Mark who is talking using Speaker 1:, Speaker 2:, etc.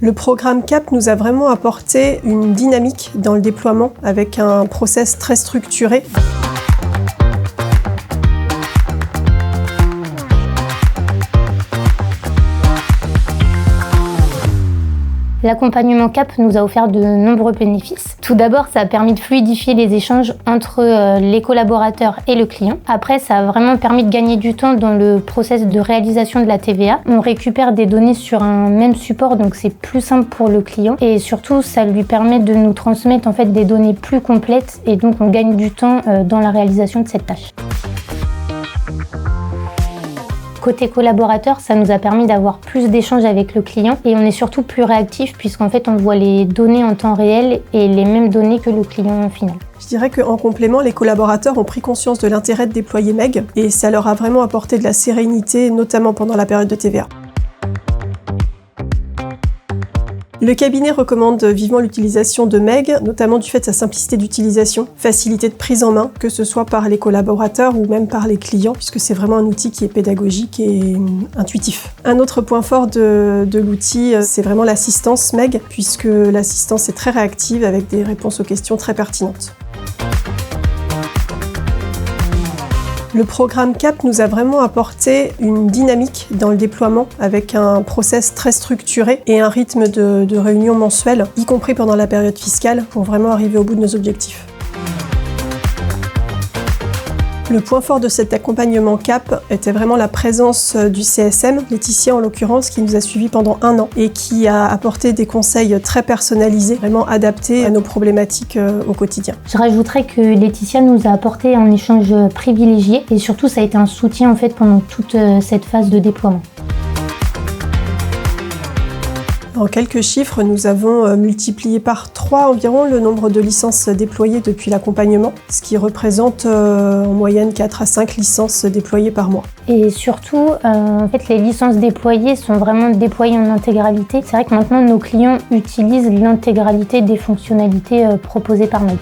Speaker 1: Le programme CAP nous a vraiment apporté une dynamique dans le déploiement avec un process très structuré.
Speaker 2: L'accompagnement CAP nous a offert de nombreux bénéfices. Tout d'abord, ça a permis de fluidifier les échanges entre les collaborateurs et le client. Après, ça a vraiment permis de gagner du temps dans le process de réalisation de la TVA. On récupère des données sur un même support, donc c'est plus simple pour le client. Et surtout, ça lui permet de nous transmettre en fait des données plus complètes et donc on gagne du temps dans la réalisation de cette tâche. Côté collaborateur, ça nous a permis d'avoir plus d'échanges avec le client et on est surtout plus réactif puisqu'en fait on voit les données en temps réel et les mêmes données que le client final.
Speaker 1: Je dirais qu'en complément, les collaborateurs ont pris conscience de l'intérêt de déployer MEG et ça leur a vraiment apporté de la sérénité, notamment pendant la période de TVA. Le cabinet recommande vivement l'utilisation de MEG, notamment du fait de sa simplicité d'utilisation, facilité de prise en main, que ce soit par les collaborateurs ou même par les clients, puisque c'est vraiment un outil qui est pédagogique et intuitif. Un autre point fort de l'outil, c'est vraiment l'assistance MEG, puisque l'assistance est très réactive avec des réponses aux questions très pertinentes. Le programme CAP nous a vraiment apporté une dynamique dans le déploiement avec un process très structuré et un rythme de réunions mensuelles, y compris pendant la période fiscale, pour vraiment arriver au bout de nos objectifs. Le point fort de cet accompagnement CAP était vraiment la présence du CSM, Laetitia en l'occurrence, qui nous a suivis pendant 1 an et qui a apporté des conseils très personnalisés, vraiment adaptés à nos problématiques au quotidien.
Speaker 2: Je rajouterais que Laetitia nous a apporté un échange privilégié et surtout ça a été un soutien en fait pendant toute cette phase de déploiement.
Speaker 1: En quelques chiffres, nous avons multiplié par 3 environ le nombre de licences déployées depuis l'accompagnement, ce qui représente en moyenne 4 à 5 licences déployées par mois.
Speaker 2: Et surtout, en fait, les licences déployées sont vraiment déployées en intégralité. C'est vrai que maintenant, nos clients utilisent l'intégralité des fonctionnalités proposées par MEG.